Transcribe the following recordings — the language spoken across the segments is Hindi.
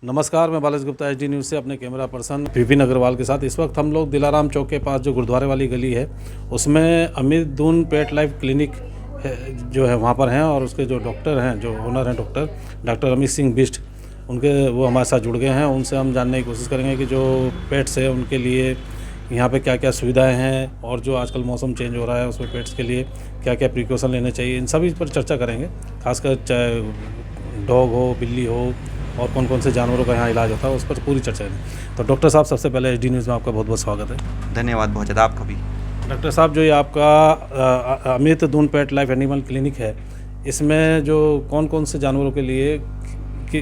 नमस्कार, मैं बालाजी गुप्ता एचडी न्यूज़ से अपने कैमरा पर्सन विपिन अग्रवाल के साथ। इस वक्त हम लोग दिलाराम चौक के पास जो गुरुद्वारे वाली गली है उसमें अमित दून पेट लाइफ क्लिनिक है, जो है वहाँ पर हैं, और उसके जो डॉक्टर हैं, जो ओनर हैं डॉक्टर अमित सिंह बिष्ट, उनके वो हमारे साथ जुड़ गए हैं। उनसे हम जानने की कोशिश करेंगे कि जो पेट्स है उनके लिए यहाँ पे क्या क्या सुविधाएं हैं, और जो आजकल मौसम चेंज हो रहा है उसमें पेट्स के लिए क्या क्या प्रिकॉशन लेने चाहिए, इन सभी पर चर्चा करेंगे। खासकर चाहे डॉग हो, बिल्ली हो, और कौन कौन से जानवरों का यहाँ इलाज होता है उस पर पूरी चर्चा करें। तो डॉक्टर साहब, सबसे पहले एचडी न्यूज़ में आपका बहुत बहुत स्वागत है। धन्यवाद, बहुत ज़्यादा आपका भी। डॉक्टर साहब, जो ये आपका अमित दून पेट लाइफ एनिमल क्लिनिक है, इसमें जो कौन कौन से जानवरों के लिए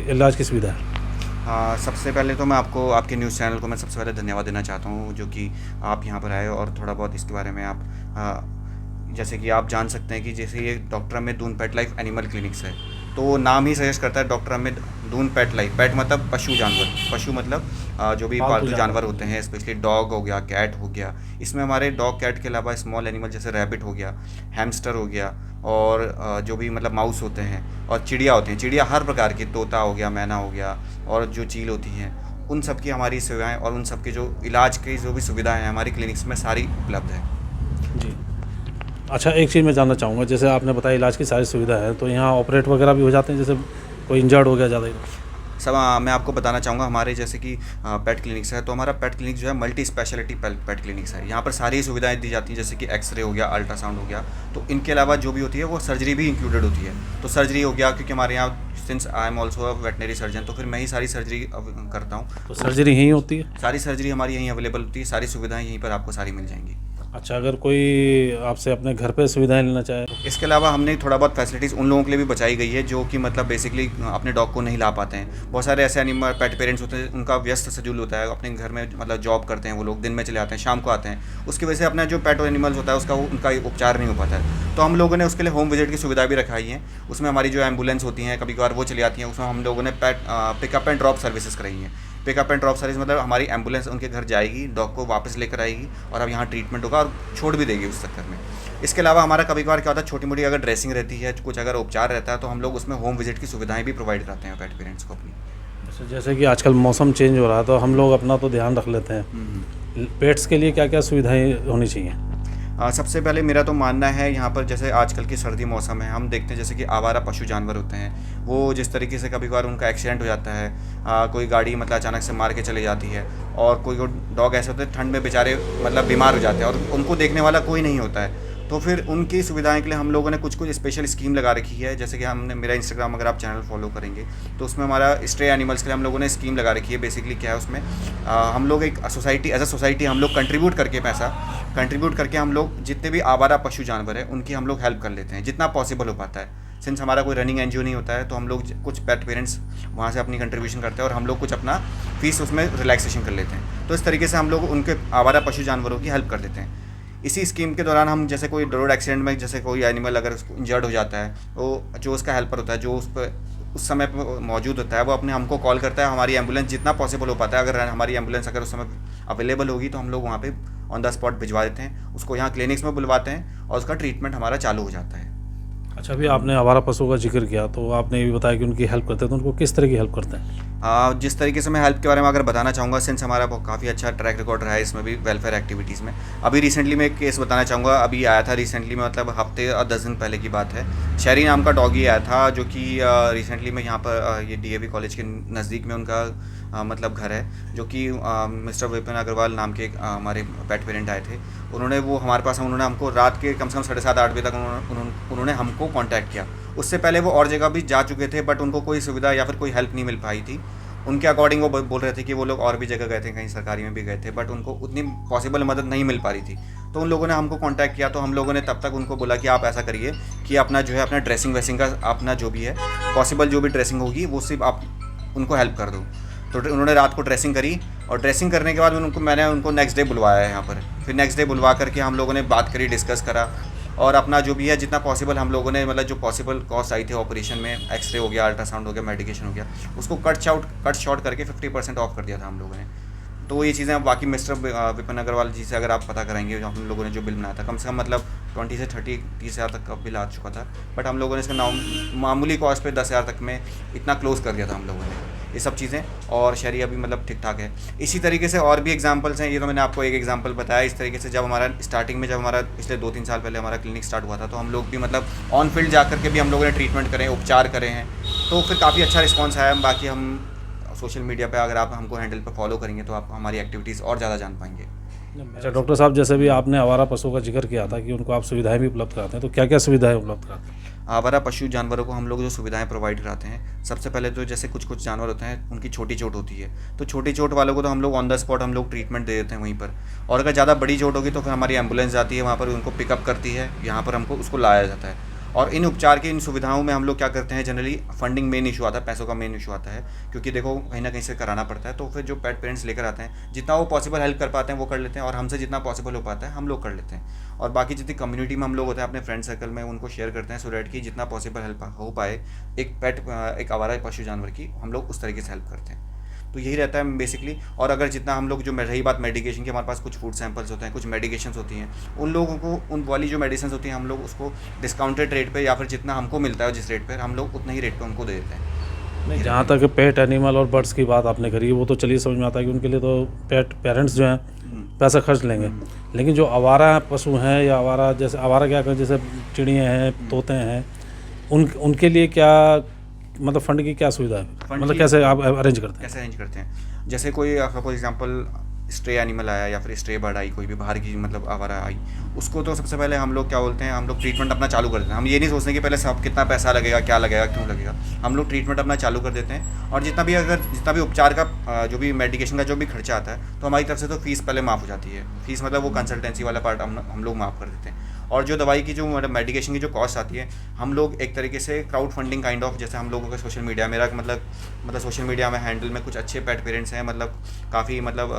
इलाज की सुविधा है? सबसे पहले तो मैं आपको, आपके न्यूज़ चैनल को मैं सबसे पहले धन्यवाद देना चाहता हूँ, जो कि आप यहाँ पर आए और थोड़ा बहुत इसके बारे में आप जैसे कि आप जान सकते हैं कि जैसे ये डॉक्टर अमित दून पेट लाइफ एनिमल क्लिनिक्स है, तो नाम ही सजेस्ट करता है डॉक्टर अमित दून पेट लाइफ। पेट मतलब पशु जानवर, पशु मतलब जो भी पालतू जानवर होते हैं, स्पेशली डॉग हो गया, कैट हो गया। इसमें हमारे डॉग कैट के अलावा स्मॉल एनिमल जैसे रैबिट हो गया, हैमस्टर हो गया, और जो भी मतलब माउस होते हैं, और चिड़िया होती हैं। चिड़िया हर प्रकार की, तोता हो गया, मैना हो गया, और जो चील होती हैं, उन सब की हमारी सेवाएँ और उन सब के जो इलाज की जो भी सुविधाएँ हैं हमारी क्लिनिक्स में सारी उपलब्ध है जी। अच्छा, एक चीज़ मैं जानना चाहूँगा, जैसे आपने बताया इलाज की सारी सुविधा है, तो यहाँ ऑपरेट वगैरह भी हो जाते हैं, जैसे कोई इंजर्ड हो गया ज़्यादा ही? सब मैं आपको बताना चाहूँगा, हमारे जैसे कि पेट क्लिनिक्स है, तो हमारा पेट क्लिनिक जो है मल्टी स्पेशलिटी पेट क्लिनिक्स है। यहाँ पर सारी सुविधाएं दी जाती हैं, जैसे कि एक्सरे हो गया, अल्ट्रासाउंड हो गया, तो इनके अलावा जो भी होती है वो सर्जरी भी इंक्लूडेड होती है। तो सर्जरी हो गया, क्योंकि हमारे यहाँ since I am also a veterinary surgeon, तो फिर मैं ही सारी सर्जरी करता हूँ। तो सर्जरी यहीं होती है? सारी सर्जरी हमारी यहीं अवेलेबल होती है, सारी सुविधाएँ यहीं पर आपको सारी मिल जाएंगी। अच्छा, अगर कोई आपसे अपने घर पे सुविधाएं लेना चाहे? इसके अलावा हमने थोड़ा बहुत फैसिलिटीज़ उन लोगों के लिए भी बचाई गई है जो कि मतलब बेसिकली अपने डॉग को नहीं ला पाते हैं। बहुत सारे ऐसे एनिमल पेट पेरेंट्स होते हैं, उनका व्यस्त शेड्यूल होता है, अपने घर में मतलब जॉब करते हैं, वो लोग दिन में चले आते हैं, शाम को आते हैं, उसकी वजह से अपना जो पेट एनिमल्स होता है उसका उनका उपचार नहीं हो पाता है। तो हम लोगों ने उसके लिए होम विजिट की सुविधा भी रखाई है। उसमें हमारी जो एम्बुलेंस होती हैं, कभी कभार वो चली आती हैं, उसमें हम लोगों ने पेट पिकअप एंड ड्रॉप सर्विसेज कराई हैं। पिकअप एंड ड्रॉप सर्विस मतलब हमारी एम्बुलेंस उनके घर जाएगी, डॉग को वापस लेकर आएगी, और अब यहाँ ट्रीटमेंट होगा और छोड़ भी देगी उस चक्कर में। इसके अलावा हमारा कभी कभार क्या होता है, छोटी मोटी अगर ड्रेसिंग रहती है, कुछ अगर उपचार रहता है, तो हम लोग उसमें होम विजिट की सुविधाएं भी प्रोवाइड कराते हैं पेट पेरेंट्स को अपनी। जैसे कि आजकल मौसम चेंज हो रहा है, तो हम लोग अपना तो ध्यान रख लेते हैं। पेट्स के लिए क्या क्या सुविधाएं होनी चाहिए? सबसे पहले मेरा तो मानना है, यहाँ पर जैसे आजकल की सर्दी मौसम है, हम देखते हैं जैसे कि आवारा पशु जानवर होते हैं, वो जिस तरीके से कभी कभार उनका एक्सीडेंट हो जाता है, कोई गाड़ी मतलब अचानक से मार के चली जाती है, और कोई डॉग ऐसे होते हैं ठंड में बेचारे मतलब बीमार हो जाते हैं, और उनको देखने वाला कोई नहीं होता है। तो फिर उनकी सुविधाएं के लिए हम लोगों ने कुछ स्पेशल स्कीम लगा रखी है। जैसे कि हमने, मेरा इंस्टाग्राम अगर आप चैनल फॉलो करेंगे तो उसमें हमारा स्ट्रे एनिमल्स के लिए हम लोगों ने स्कीम लगा रखी है। बेसिकली क्या है उसमें, हम लोग एक सोसाइटी, एज अ सोसाइटी हम लोग कंट्रीब्यूट करके हम लोग जितने भी आवारा पशु जानवर है उनकी हम लोग हेल्प कर लेते हैं जितना पॉसिबल हो पाता है। सिंस हमारा कोई रनिंग एनजीओ नहीं होता है, तो हम लोग कुछ पेट पेरेंट्स वहाँ से अपनी कंट्रीब्यूशन करते हैं, और हम लोग कुछ अपना फीस उसमें रिलैक्सेशन कर लेते हैं। तो इस तरीके से हम लोग उनके आवारा पशु जानवरों की हेल्प कर देते हैं। इसी स्कीम के दौरान हम जैसे कोई रोड एक्सीडेंट में जैसे कोई एनिमल अगर उसको इंजर्ड हो जाता है, तो जो उसका हेल्पर होता है, जो उस पर उस समय पर मौजूद होता है, वो अपने हमको कॉल करता है। हमारी एम्बुलेंस जितना पॉसिबल हो पाता है, अगर हमारी एम्बुलेंस अगर उस समय अवेलेबल होगी, तो हम लोग वहाँ पे ऑन द स्पॉट भिजवा देते हैं, उसको यहाँ क्लिनिक्स में बुलवाते हैं, और उसका ट्रीटमेंट हमारा चालू हो जाता है। अच्छा, अभी आपने आवारा पशुओं का जिक्र किया, तो आपने ये भी बताया कि उनकी हेल्प करते हैं, तो उनको किस तरह की हेल्प करते हैं? जिस तरीके से मैं हेल्प के बारे में अगर बताना चाहूँगा, सिंस हमारा काफ़ी अच्छा ट्रैक रिकॉर्ड रहा है इसमें भी वेलफेयर एक्टिविटीज़ में। अभी रिसेंटली मैं एक केस बताना चाहूँगा, अभी आया था रिसेंटली में, मतलब हफ्ते और 10 दिन पहले की बात है। शहरी नाम का डॉगी आया था, जो कि रिसेंटली में यहाँ पर ये डीएवी कॉलेज के नज़दीक में उनका मतलब घर है, जो कि मिस्टर विपिन अग्रवाल नाम के हमारे पेट पेरेंट आए थे। उन्होंने वो हमारे पास, उन्होंने हमको रात के कम से कम 7:30-8 बजे तक उन्होंने हमको कांटेक्ट किया। उससे पहले वो और जगह भी जा चुके थे, बट उनको कोई सुविधा या फिर कोई हेल्प नहीं मिल पाई थी। उनके अकॉर्डिंग वो बोल रहे थे कि वो लोग और भी जगह गए थे, कहीं सरकारी में भी गए थे, बट उनको उतनी पॉसिबल मदद नहीं मिल पा रही थी। तो उन लोगों ने हमको कांटेक्ट किया, तो हम लोगों ने तब तक उनको बोला कि आप ऐसा करिए कि अपना जो है अपना ड्रेसिंग वेसिंग का अपना जो भी है पॉसिबल जो भी ड्रेसिंग होगी वो सिर्फ आप उनको हेल्प कर दो। तो उन्होंने रात को ड्रेसिंग करी, और ड्रेसिंग करने के बाद मैंने उनको नेक्स्ट डे बुलवाया है यहाँ पर। फिर नेक्स्ट डे बुलवा करके हम लोगों ने बात करी, डिस्कस करा, और अपना जो भी है जितना पॉसिबल हम लोगों ने मतलब जो पॉसिबल कॉस्ट आई थी ऑपरेशन में, एक्सरे हो गया, अल्ट्रासाउंड हो गया, मेडिकेशन हो गया, उसको कट शॉर्ट करके 50% ऑफ कर दिया था हम लोगों ने। तो ये चीज़ें बाकी मिस्टर विपिन अग्रवाल जी से अगर आप पता कराएंगे, जो हम लोगों ने जो बिल बनाया था, कम से कम मतलब 20 से 30 हज़ार तक का बिल आ चुका था, बट हम लोगों ने इसका मामूली कॉस्ट पे 10 हज़ार तक में इतना क्लोज़ कर दिया था हम लोगों ने। ये सब चीज़ें, और शहरी अभी मतलब ठीक ठाक है। इसी तरीके से और भी एग्जांपल्स हैं, ये तो मैंने आपको एक एग्जांपल बताया। इस तरीके से जब हमारा स्टार्टिंग में, जब हमारा पिछले 2-3 साल पहले हमारा क्लिनिक स्टार्ट हुआ था, तो हम लोग भी मतलब ऑन फील्ड जा करके भी हम लोगों ने ट्रीटमेंट करे, उपचार करे हैं, तो फिर काफ़ी अच्छा रिस्पॉन्स आया। बाकी हम सोशल मीडिया पे अगर आप हमको हैंडल पे फॉलो करेंगे तो आप हमारी एक्टिविटीज़ और ज़्यादा जान पाएंगे। अच्छा डॉक्टर साहब, जैसे भी आपने आवारा पशुओं का जिक्र किया था कि उनको आप सुविधाएं भी उपलब्ध कराते हैं, तो क्या क्या सुविधाएं उपलब्ध कराते हैं? आवारा पशु जानवरों को हम लोग जो सुविधाएं प्रोवाइड कराते हैं, सबसे पहले तो जैसे कुछ जानवर होते हैं उनकी छोटी चोट होती है, तो छोटी चोट वालों को तो हम लोग ऑन द स्पॉट हम लोग ट्रीटमेंट दे देते हैं वहीं पर। और अगर ज़्यादा बड़ी चोट होगी तो फिर हमारी एम्बुलेंस जाती है, वहाँ पर उनको पिकअप करती है, यहाँ पर हमको उसको लाया जाता है। और इन उपचार की इन सुविधाओं में हम लोग क्या करते हैं, जनरली फंडिंग मेन इशू आता है, पैसों का मेन इशू आता है, क्योंकि देखो कहीं ना कहीं से कराना पड़ता है। तो फिर जो पेट पेरेंट्स लेकर आते हैं, जितना वो पॉसिबल हेल्प कर पाते हैं वो कर लेते हैं, और हमसे जितना पॉसिबल हो पाता है हम लोग कर लेते हैं। और बाकी जितनी कम्युनिटी में हम लोग होते हैं अपने फ्रेंड सर्कल में, उनको शेयर करते हैं सो दैट कि जितना पॉसिबल हेल्प हो पाए एक आवारा पशु जानवर की, हम लोग उस तरीके से हेल्प करते हैं। तो यही रहता है बेसिकली। और अगर जितना हम लोग, जो रही बात मेडिकेशन की, हमारे पास कुछ फूड सैंपल्स होते हैं, कुछ मेडिकेशंस होती हैं, उन लोगों को उन वाली जो मेडिसिन होती हैं हम लोग उसको डिस्काउंटेड रेट पे, या फिर जितना हमको मिलता है जिस रेट पर, हम लोग उतना ही रेट पे उनको दे देते हैं। नहीं, जहाँ तक पेट एनिमल और बर्ड्स की बात आपने करी, वो तो चलिए समझ में आता है कि उनके लिए तो पेरेंट्स जो हैं पैसा खर्च लेंगे, लेकिन जो आवारा पशु हैं या आवारा, जैसे आवारा क्या करें, जैसे चिड़ियाँ हैं, तोते हैं, उनके लिए क्या मतलब फंड की क्या सुविधा है, मतलब कैसे आप अरेंज करते हैं? कैसे अरेंज करते हैं, जैसे कोई सपोज एग्जांपल स्ट्रे एनिमल आया या फिर स्ट्रे बर्ड आई, कोई भी बाहर की मतलब आवारा आई, उसको तो सबसे पहले हम लोग क्या बोलते हैं, हम लोग ट्रीटमेंट अपना चालू कर देते हैं। हम ये नहीं सोचते कि पहले सब कितना पैसा लगेगा, क्या लगेगा, क्यों लगेगा, हम लोग ट्रीटमेंट अपना चालू कर देते हैं। और जितना भी उपचार का जो भी मेडिकेशन का जो भी खर्चा आता है, तो हमारी तरफ से तो फीस पहले माफ़ हो जाती है। फीस मतलब वो कंसल्टेंसी वाला पार्ट हम लोग माफ़ कर देते हैं। और जो दवाई की जो मतलब मेडिकेशन की जो कॉस्ट आती है, हम लोग एक तरीके से क्राउड फंडिंग काइंड ऑफ, जैसे हम लोगों का सोशल मीडिया, मेरा मतलब सोशल मीडिया में हैंडल में कुछ अच्छे पेट पेरेंट्स हैं, मतलब काफ़ी मतलब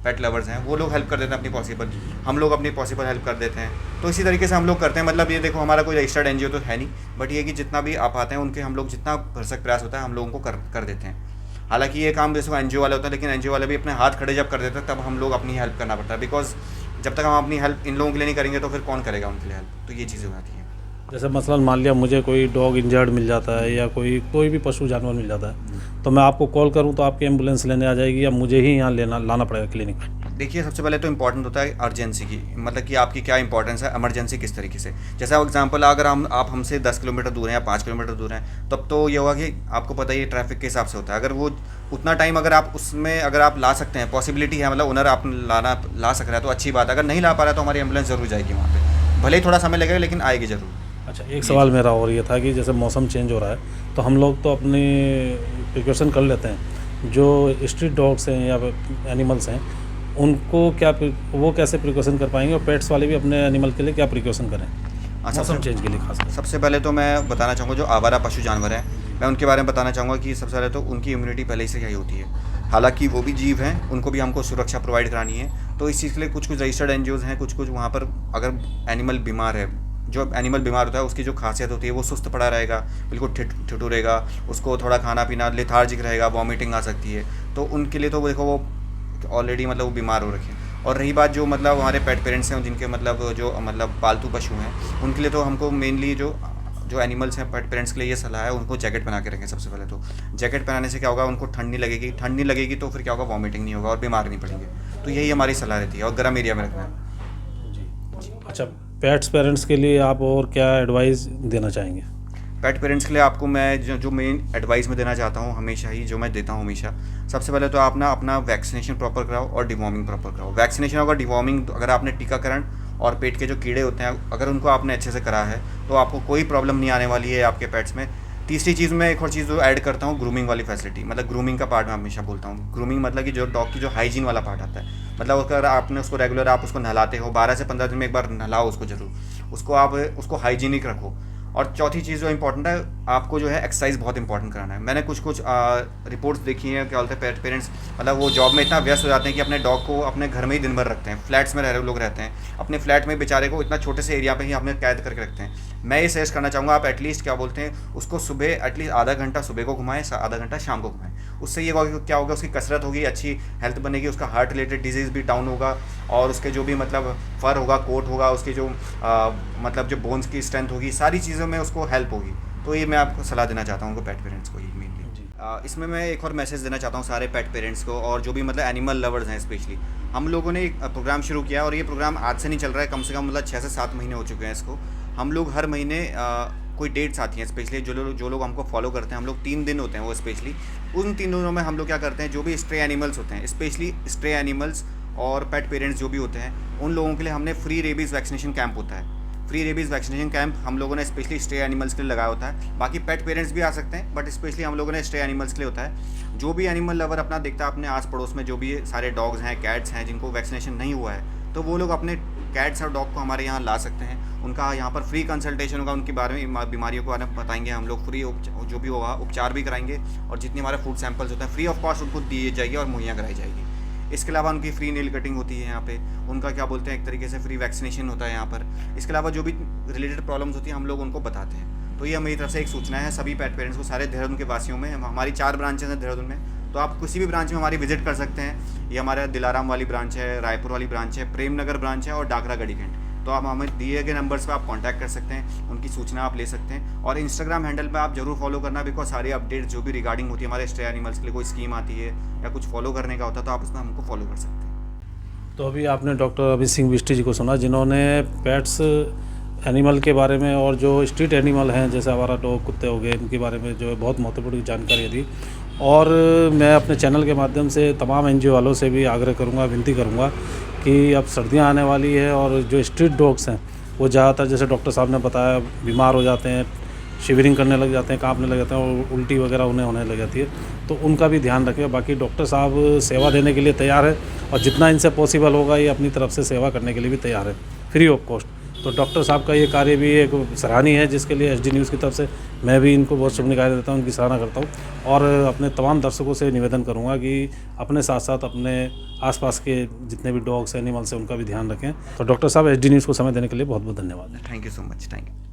पेट लवर्स हैं, वो लोग हेल्प कर देते हैं अपनी पॉसिबल, हम लोग अपनी पॉसिबल हेल्प कर देते हैं। तो इसी तरीके से हम लोग करते हैं। मतलब ये देखो, हमारा कोई रजिस्टर्ड एनजीओ तो है नहीं, बट ये कि जितना भी आप आते हैं उनके हम लोग जितना भरसक प्रयास होता है हम लोगों को कर देते हैं। हालांकि ये काम जैसे एनजीओ वाला होता है, लेकिन एनजीओ वाले भी अपने हाथ खड़े जब कर देते हैं तब हम लोग अपनी हेल्प करना पड़ता है, बिकॉज जब तक हम अपनी हेल्प इन लोगों के लिए नहीं करेंगे तो फिर कौन करेगा उनके लिए हेल्प। तो ये चीज़ें हो जाती हैं। जैसे मसलन मान लिया मुझे कोई डॉग इंजर्ड मिल जाता है या कोई भी पशु जानवर मिल जाता है, तो मैं आपको कॉल करूं तो आपकी एम्बुलेंस लेने आ जाएगी या मुझे ही यहाँ लाना पड़ेगा क्लिनिक पर? देखिए, सबसे पहले तो इम्पॉर्टेंट होता है अर्जेंसी की, मतलब कि आपकी क्या इंपॉर्टेंस है, इमरजेंसी किस तरीके से। जैसे एग्जांपल, अगर आप हमसे 10 किलोमीटर दूर हैं या 5 किलोमीटर दूर हैं, तब तो ये होगा कि आपको पता ही है ट्रैफिक के हिसाब से होता है। अगर वो उतना टाइम अगर आप उसमें अगर आप ला सकते हैं, पॉसिबिलिटी है, मतलब ओनर आप ला सक रहा है तो अच्छी बात है। अगर नहीं ला पा रहा है तो हमारी एम्बुलेंस ज़रूर जाएगी वहाँ पर, भले ही थोड़ा समय लगेगा लेकिन आएगी ज़रूर। अच्छा, एक सवाल मेरा और ये था कि जैसे मौसम चेंज हो रहा है तो हम लोग तो अपनी प्रिकॉशन कर लेते हैं, जो स्ट्रीट डॉग्स हैं या एनिमल्स हैं उनको वो कैसे प्रिकॉशन कर पाएंगे, और पेट्स वाले भी अपने एनिमल के लिए क्या प्रिकॉशन करें मौसम चेंज के लिए खासकर? सबसे पहले तो मैं बताना चाहूँगा जो आवारा पशु जानवर हैं, मैं उनके बारे में बताना चाहूँगा कि सबसे पहले तो उनकी इम्यूनिटी पहले से ही होती है। हालांकि वो भी जीव हैं, उनको भी हमको सुरक्षा प्रोवाइड करानी है, तो इस चीज़ के लिए कुछ रजिस्टर्ड एनजीओज़ हैं, कुछ वहाँ पर अगर एनिमल बीमार है, जो एनिमल बीमार होता है उसकी जो खासियत होती है वो सुस्त पड़ा रहेगा, बिल्कुल ठिठुरेगा, उसको थोड़ा खाना पीना लेथार्जिक रहेगा, वॉमिटिंग आ सकती है, तो उनके लिए तो वो देखो वो ऑलरेडी मतलब वो बीमार हो रखे हैं। और रही बात जो मतलब हमारे पेट पेरेंट्स हैं जिनके मतलब पालतू पशु हैं, उनके लिए तो हमको मेनली जो एनिमल्स हैं पेट पेरेंट्स के लिए ये सलाह है, उनको जैकेट पहना के रखें। सबसे पहले तो जैकेट पहनाने से क्या होगा, उनको ठंड नहीं लगेगी तो फिर क्या होगा, वॉमिटिंग नहीं होगा और बीमार नहीं पड़ेंगे। तो यही हमारी सलाह रहती है, और गर्म एरिया में रखना है। जी। अच्छा, पेट्स पेरेंट्स के लिए आप और क्या एडवाइस देना चाहेंगे? पेट पेरेंट्स के लिए आपको मैं जो मेन एडवाइस में देना चाहता हूँ, हमेशा ही जो मैं देता हूँ हमेशा, सबसे पहले तो आप ना अपना वैक्सीनेशन प्रॉपर कराओ और डिवॉर्मिंग प्रॉपर कराओ। वैक्सीनेशन और डिवॉर्मिंग, अगर आपने टीकाकरण और पेट के जो कीड़े होते हैं अगर उनको आपने अच्छे से करा है तो आपको कोई प्रॉब्लम नहीं आने वाली है आपके पेट्स में। तीसरी चीज़ मैं एक और चीज़ जो ऐड करता हूँ, ग्रूमिंग वाली फैसिलिटी, मतलब ग्रूमिंग का पार्ट मैं हमेशा बोलता हूँ। ग्रूमिंग मतलब कि जो डॉग की जो हाइजीन वाला पार्ट आता है, मतलब अगर आपने उसको रेगुलर आप उसको नहलाते हो, 12 से 15 दिन में एक बार नहलाओ उसको ज़रूर, उसको आप उसको हाइजीनिक रखो। और चौथी चीज़ जो इंपॉर्टेंट है, आपको जो है एक्सरसाइज बहुत इंपॉर्टेंट कराना है। मैंने कुछ रिपोर्ट्स देखी हैं, क्या बोलते हैं पेरेंट्स मतलब वो जॉब में इतना व्यस्त हो जाते हैं कि अपने डॉग को अपने घर में ही दिन भर रखते हैं। फ्लैट्स में रह रहे लोग रहते हैं, अपने फ्लैट में बेचारे को इतना छोटे से एरिया पे ही अपने कैद करके रखते हैं। मैं ये सजेस्ट करना चाहूँगा, आप एटलीस्ट क्या बोलते हैं उसको सुबह एटलीस्ट आधा घंटा सुबह को घुमाएं, आधा घंटा शाम को घुमाएं। उससे ये क्या होगा, उसकी कसरत होगी, अच्छी हेल्थ बनेगी, उसका हार्ट रिलेटेड डिजीज़ भी डाउन होगा, और उसके जो भी मतलब फर होगा, कोट होगा, उसकी जो मतलब जो बोन्स की स्ट्रेंथ होगी, सारी चीज़ों में उसको हेल्प होगी। तो ये मैं आपको सलाह देना चाहता हूँ पेट पेरेंट्स को, ये मेनली। इसमें मैं एक और मैसेज देना चाहता हूँ सारे पेट पेरेंट्स को और जो भी मतलब एनिमल लवर्स हैं स्पेशली। हम लोगों ने एक प्रोग्राम शुरू किया और ये प्रोग्राम आज से नहीं चल रहा है, कम से कम मतलब 6 से 7 महीने हो चुके हैं इसको। हम लोग हर महीने कोई डेट्स आती हैं स्पेशली, जो लोग हमको फॉलो करते हैं, हम लोग 3 दिन होते हैं वो स्पेशली। उन 3 दिनों में हम लोग क्या करते हैं, जो भी स्ट्रे एनिमल्स होते हैं, स्पेशली स्ट्रे एनिमल्स और पेट पेरेंट्स जो भी होते हैं, उन लोगों के लिए हमने फ्री रेबीज़ वैक्सीनेशन कैंप होता है। फ्री रेबीज़ वैक्सीनेशन कैंप हम लोगों ने स्पेशली स्ट्रे एनिमल्स के लिए लगाया होता है। बाकी पेट पेरेंट्स भी आ सकते हैं, बट स्पेशली हम लोगों ने स्ट्रे एनिमल्स के लिए होता है। जो भी एनिमल लवर अपना देखता है अपने आस पड़ोस में, जो भी सारे डॉग्स हैं, कैट्स हैं जिनको वैक्सीनेशन नहीं हुआ है, तो वो लोग अपने कैट्स और डॉग को हमारे यहाँ ला सकते हैं। उनका यहाँ पर फ्री कंसल्टेशन होगा, उनके बारे में बीमारियों के बारे में बताएंगे हम लोग, फ्री जो भी होगा उपचार भी कराएंगे और जितने हमारे फूड सैंपल्स होते हैं फ्री ऑफ कॉस्ट उनको दिए जाएगी और मुहैया कराई जाएगी। इसके अलावा उनकी फ्री नेल कटिंग होती है यहाँ पे, उनका क्या बोलते हैं एक तरीके से फ्री वैक्सीनेशन होता है यहाँ पर। इसके अलावा जो भी रिलेटेड प्रॉब्लम्स होती हैं हम लोग उनको बताते हैं। तो ये मेरी तरफ से एक सूचना है सभी पेट पेरेंट्स को, सारे देहरादून के वासियों में। हमारी 4 ब्रांचेज हैं देहरादून में, तो आप किसी भी ब्रांच में हमारी विजिट कर सकते हैं। ये हमारे दिलाराम वाली ब्रांच है, रायपुर वाली ब्रांच है, प्रेम नगर ब्रांच है और डाकरा गढ़ीगंज। तो आप हमें दिए गए नंबर्स पे आप कांटेक्ट कर सकते हैं, उनकी सूचना आप ले सकते हैं। और इंस्टाग्राम हैंडल पे आप जरूर फॉलो करना, बिकॉज सारी अपडेट्स जो भी रिगार्डिंग होती है हमारे स्ट्रे एनिमल्स के लिए, कोई स्कीम आती है या कुछ फॉलो करने का होता है तो आप उसमें हमको फॉलो कर सकते हैं। तो अभी आपने डॉक्टर अभी सिंह बिष्टी जी को सुना, जिन्होंने पेट्स एनिमल के बारे में और जो स्ट्रीट एनिमल हैं जैसे हमारा डॉग, कुत्ते हो गए, इनके बारे में जो है बहुत महत्वपूर्ण जानकारी दी। और मैं अपने चैनल के माध्यम से तमाम एनजीओ वालों से भी आग्रह करूंगा, विनती करूंगा कि अब सर्दियां आने वाली है और जो स्ट्रीट डॉग्स हैं वो ज़्यादातर जैसे डॉक्टर साहब ने बताया बीमार हो जाते हैं, शिवरिंग करने लग जाते हैं, कांपने लग जाते हैं और उल्टी वगैरह उन्हें होने लग जाती है। तो उनका भी ध्यान रखें। बाकी डॉक्टर साहब सेवा देने के लिए तैयार है और जितना इनसे पॉसिबल होगा ये अपनी तरफ से सेवा करने के लिए भी तैयार है, फ्री ऑफ कॉस्ट। तो डॉक्टर साहब का ये कार्य भी एक सराहनीय है, जिसके लिए एसडी न्यूज़ की तरफ से मैं भी इनको बहुत शुभकामनाएं देता हूँ, उनकी सराहना करता हूँ। और अपने तमाम दर्शकों से निवेदन करूँगा कि अपने साथ साथ अपने आसपास के जितने भी डॉग्स एनिमल्स हैं उनका भी ध्यान रखें। तो डॉक्टर साहब एसडी न्यूज़ को समय देने के लिए बहुत बहुत धन्यवाद। Thank you so much. Thank you.